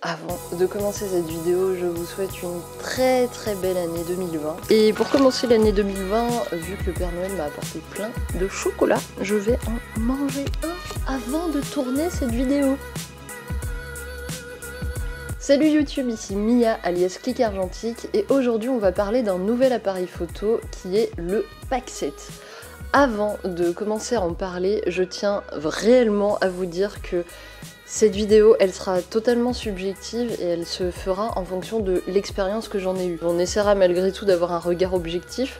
Avant de commencer cette vidéo, je vous souhaite une très belle année 2020. Et pour commencer l'année 2020, vu que le Père Noël m'a apporté plein de chocolat, je vais en manger un avant de tourner cette vidéo. Salut YouTube, ici Mia alias Click Argentique et aujourd'hui on va parler d'un nouvel appareil photo qui est le Pack7. Avant de commencer à en parler, je tiens réellement à vous dire que cette vidéo, elle sera totalement subjective et elle se fera en fonction de l'expérience que j'en ai eue. On essaiera malgré tout d'avoir un regard objectif,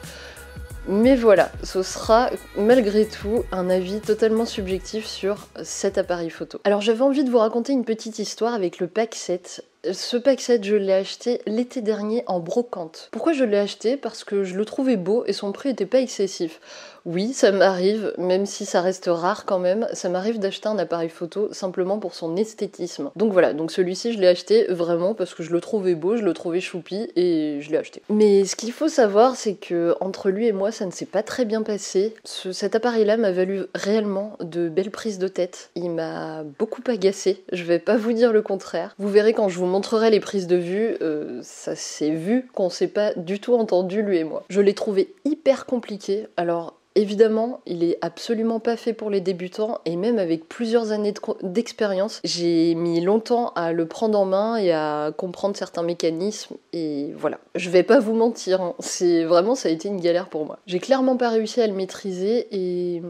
mais voilà, ce sera malgré tout un avis totalement subjectif sur cet appareil photo. Alors j'avais envie de vous raconter une petite histoire avec le Pack7. Ce Pack7, je l'ai acheté l'été dernier en brocante. Pourquoi je l'ai acheté? Parce que je le trouvais beau et son prix n'était pas excessif. Oui, ça m'arrive, même si ça reste rare quand même, ça m'arrive d'acheter un appareil photo simplement pour son esthétisme. Donc voilà, donc celui-ci je l'ai acheté vraiment parce que je le trouvais beau, je le trouvais choupi et je l'ai acheté. Mais ce qu'il faut savoir, c'est que entre lui et moi, ça ne s'est pas très bien passé. Cet appareil-là m'a valu réellement de belles prises de tête. Il m'a beaucoup agacé, je vais pas vous dire le contraire. Vous verrez quand je vous montrerai les prises de vue, ça s'est vu qu'on s'est pas du tout entendu lui et moi. Je l'ai trouvé hyper compliqué, alors évidemment, il est absolument pas fait pour les débutants et même avec plusieurs années d'expérience, j'ai mis longtemps à le prendre en main et à comprendre certains mécanismes et voilà. Je vais pas vous mentir, hein, c'est vraiment ça a été une galère pour moi. J'ai clairement pas réussi à le maîtriser et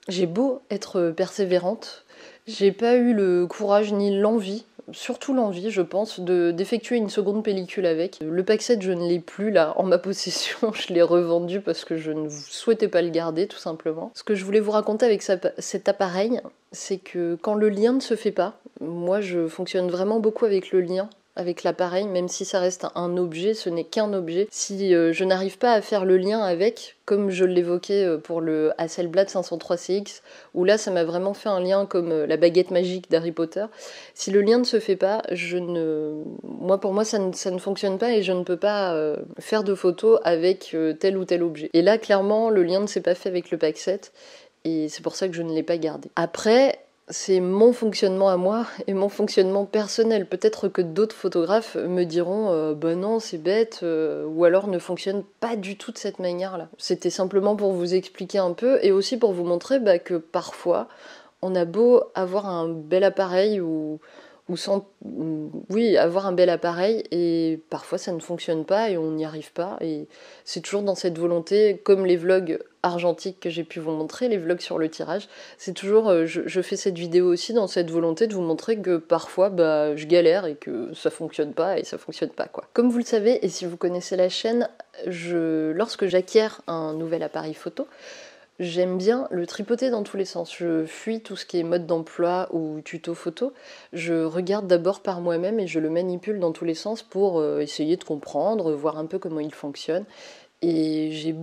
j'ai beau être persévérante, j'ai pas eu le courage ni l'envie, surtout l'envie je pense, d'effectuer une seconde pellicule avec. Le Pack7 je ne l'ai plus là en ma possession, je l'ai revendu parce que je ne souhaitais pas le garder tout simplement. Ce que je voulais vous raconter avec cet appareil, c'est que quand le lien ne se fait pas, moi je fonctionne vraiment beaucoup avec le lien, avec l'appareil, même si ça reste un objet, ce n'est qu'un objet. Si je n'arrive pas à faire le lien avec, comme je l'évoquais pour le Hasselblad 503CX, où là ça m'a vraiment fait un lien comme la baguette magique d'Harry Potter, si le lien ne se fait pas, pour moi ça ne fonctionne pas et je ne peux pas faire de photos avec tel ou tel objet. Et là clairement le lien ne s'est pas fait avec le Pack7 et c'est pour ça que je ne l'ai pas gardé. Après, c'est mon fonctionnement à moi et mon fonctionnement personnel. Peut-être que d'autres photographes me diront bah non c'est bête ou alors ne fonctionne pas du tout de cette manière-là. C'était simplement pour vous expliquer un peu et aussi pour vous montrer que parfois on a beau avoir un bel appareil avoir un bel appareil et parfois ça ne fonctionne pas et on n'y arrive pas et c'est toujours dans cette volonté, comme les vlogs argentiques que j'ai pu vous montrer, les vlogs sur le tirage, c'est toujours, je fais cette vidéo aussi dans cette volonté de vous montrer que parfois je galère et que ça fonctionne pas quoi. Comme vous le savez et si vous connaissez la chaîne, lorsque j'acquiers un nouvel appareil photo, j'aime bien le tripoter dans tous les sens. Je fuis tout ce qui est mode d'emploi ou tuto photo. Je regarde d'abord par moi-même et je le manipule dans tous les sens pour essayer de comprendre, voir un peu comment il fonctionne. Et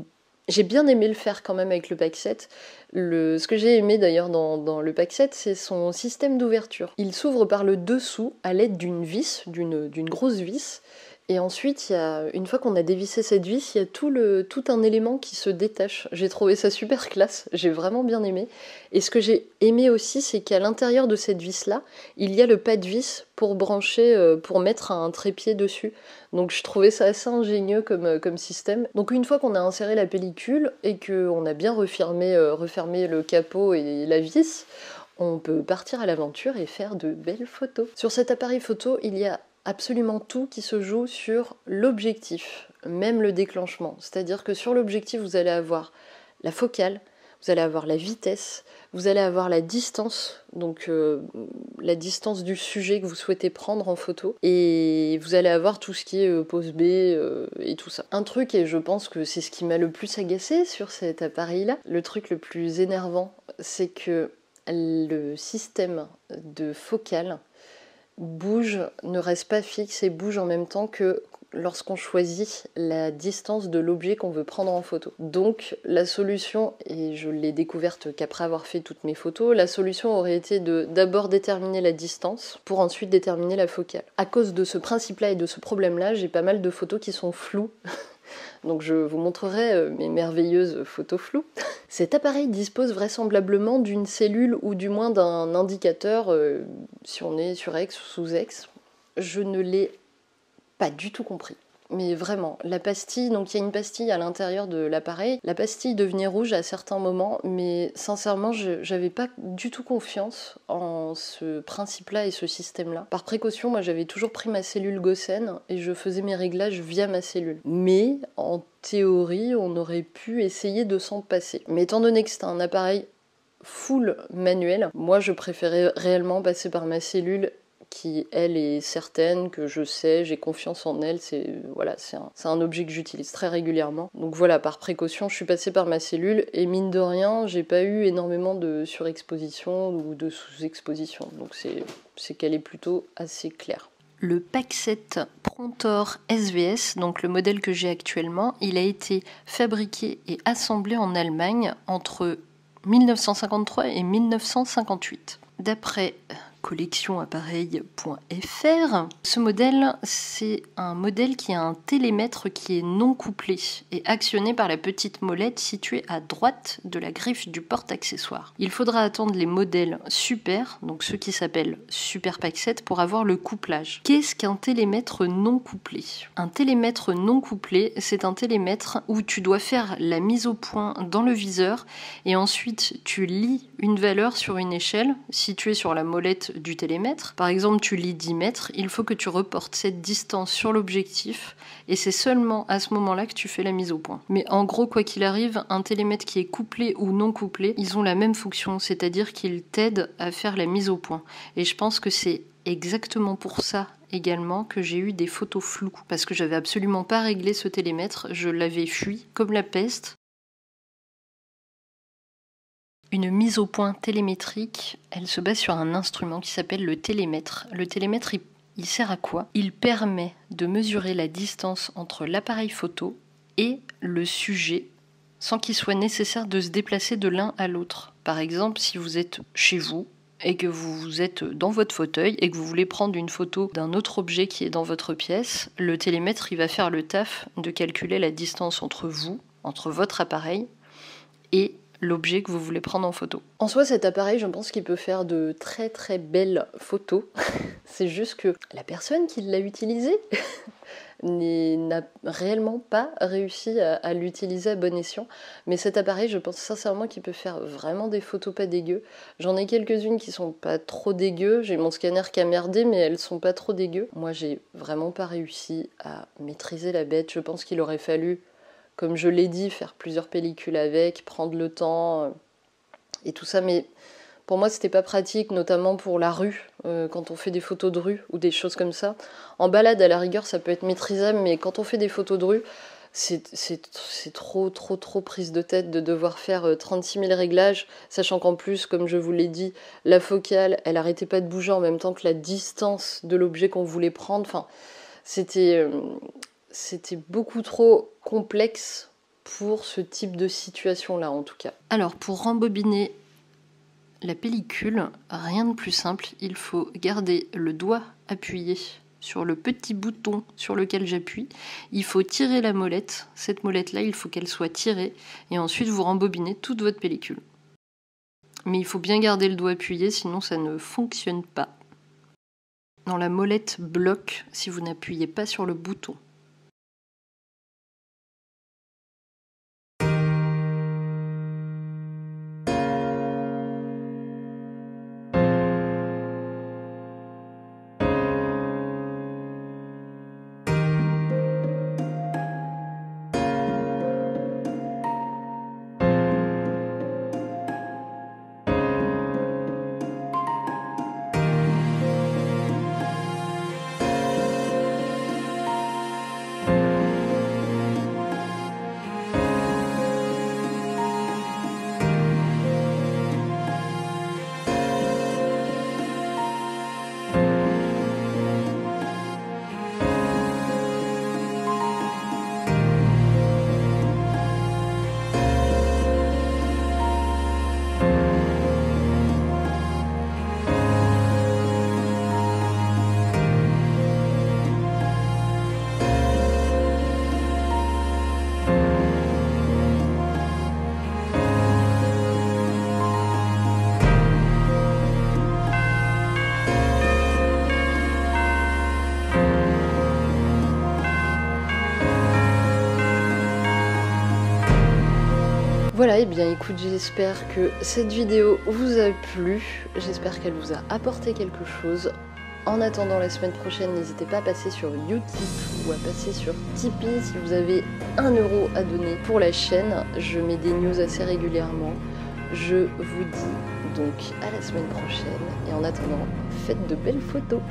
j'ai bien aimé le faire quand même avec le Pack7. Ce que j'ai aimé d'ailleurs dans le Pack7, c'est son système d'ouverture. Il s'ouvre par le dessous à l'aide d'une vis, d'une grosse vis. Et ensuite, une fois qu'on a dévissé cette vis, il y a tout un élément qui se détache. J'ai trouvé ça super classe, j'ai vraiment bien aimé. Et ce que j'ai aimé aussi, c'est qu'à l'intérieur de cette vis-là, il y a le pas de vis pour brancher, pour mettre un trépied dessus. Donc je trouvais ça assez ingénieux comme système. Donc une fois qu'on a inséré la pellicule et qu'on a bien refermé le capot et la vis, on peut partir à l'aventure et faire de belles photos. Sur cet appareil photo, il y a absolument tout qui se joue sur l'objectif, même le déclenchement. C'est-à-dire que sur l'objectif, vous allez avoir la focale, vous allez avoir la vitesse, vous allez avoir la distance, donc la distance du sujet que vous souhaitez prendre en photo, et vous allez avoir tout ce qui est pose B et tout ça. Un truc, et je pense que c'est ce qui m'a le plus agacé sur cet appareil-là, le truc le plus énervant, c'est que le système de focale bouge, ne reste pas fixe et bouge en même temps que lorsqu'on choisit la distance de l'objet qu'on veut prendre en photo. Donc la solution, et je l'ai découverte qu'après avoir fait toutes mes photos, la solution aurait été de d'abord déterminer la distance pour ensuite déterminer la focale. À cause de ce principe-là et de ce problème-là, j'ai pas mal de photos qui sont floues. Donc je vous montrerai mes merveilleuses photos floues. Cet appareil dispose vraisemblablement d'une cellule ou du moins d'un indicateur, si on est sur X ou sous X, je ne l'ai pas du tout compris. Mais vraiment, la pastille, donc il y a une pastille à l'intérieur de l'appareil. La pastille devenait rouge à certains moments, mais sincèrement, j'avais pas du tout confiance en ce principe-là et ce système-là. Par précaution, moi j'avais toujours pris ma cellule Gosen et je faisais mes réglages via ma cellule. Mais en théorie, on aurait pu essayer de s'en passer. Mais étant donné que c'était un appareil full manuel, moi je préférais réellement passer par ma cellule qui, elle, est certaine, que je sais, j'ai confiance en elle, c'est un objet que j'utilise très régulièrement. Donc voilà, par précaution, je suis passée par ma cellule, et mine de rien, j'ai pas eu énormément de surexposition ou de sous-exposition, donc c'est qu'elle est plutôt assez claire. Le Paxet Prontor SVS, donc le modèle que j'ai actuellement, il a été fabriqué et assemblé en Allemagne entre 1953 et 1958. D'après collectionappareil.fr, ce modèle, c'est un modèle qui a un télémètre qui est non couplé et actionné par la petite molette située à droite de la griffe du porte-accessoires. Il faudra attendre les modèles Super, donc ceux qui s'appellent Super Paxet, pour avoir le couplage. Qu'est-ce qu'un télémètre non couplé ? Un télémètre non couplé, c'est un télémètre où tu dois faire la mise au point dans le viseur et ensuite tu lis une valeur sur une échelle située sur la molette du télémètre. Par exemple, tu lis 10 mètres, il faut que tu reportes cette distance sur l'objectif et c'est seulement à ce moment-là que tu fais la mise au point. Mais en gros, quoi qu'il arrive, un télémètre qui est couplé ou non couplé, ils ont la même fonction, c'est-à-dire qu'ils t'aident à faire la mise au point. Et je pense que c'est exactement pour ça également que j'ai eu des photos floues, parce que j'avais absolument pas réglé ce télémètre, je l'avais fui comme la peste. Une mise au point télémétrique, elle se base sur un instrument qui s'appelle le télémètre. Le télémètre, il sert à quoi ? Il permet de mesurer la distance entre l'appareil photo et le sujet sans qu'il soit nécessaire de se déplacer de l'un à l'autre. Par exemple, si vous êtes chez vous et que vous êtes dans votre fauteuil et que vous voulez prendre une photo d'un autre objet qui est dans votre pièce, le télémètre, il va faire le taf de calculer la distance entre vous, entre votre appareil et l'objet que vous voulez prendre en photo. En soi, cet appareil, je pense qu'il peut faire de très très belles photos. C'est juste que la personne qui l'a utilisé n'a réellement pas réussi à l'utiliser à bon escient. Mais cet appareil, je pense sincèrement qu'il peut faire vraiment des photos pas dégueu. J'en ai quelques-unes qui sont pas trop dégueu. J'ai mon scanner qui a merdé, mais elles sont pas trop dégueu. Moi, j'ai vraiment pas réussi à maîtriser la bête. Je pense qu'il aurait fallu, comme je l'ai dit, faire plusieurs pellicules avec, prendre le temps et tout ça, mais pour moi c'était pas pratique, notamment pour la rue, quand on fait des photos de rue ou des choses comme ça. En balade, à la rigueur, ça peut être maîtrisable, mais quand on fait des photos de rue, c'est trop prise de tête de devoir faire 36 000 réglages, sachant qu'en plus, comme je vous l'ai dit, la focale, elle arrêtait pas de bouger en même temps que la distance de l'objet qu'on voulait prendre. Enfin, c'était beaucoup trop complexe pour ce type de situation-là, en tout cas. Alors, pour rembobiner la pellicule, rien de plus simple, il faut garder le doigt appuyé sur le petit bouton sur lequel j'appuie. Il faut tirer la molette. Cette molette-là, il faut qu'elle soit tirée. Et ensuite, vous rembobinez toute votre pellicule. Mais il faut bien garder le doigt appuyé, sinon ça ne fonctionne pas. Dans la molette bloque si vous n'appuyez pas sur le bouton. Voilà, et bien écoute, j'espère que cette vidéo vous a plu, j'espère qu'elle vous a apporté quelque chose. En attendant la semaine prochaine, n'hésitez pas à passer sur Utip ou à passer sur Tipeee si vous avez 1 € à donner pour la chaîne. Je mets des news assez régulièrement. Je vous dis donc à la semaine prochaine et en attendant, faites de belles photos.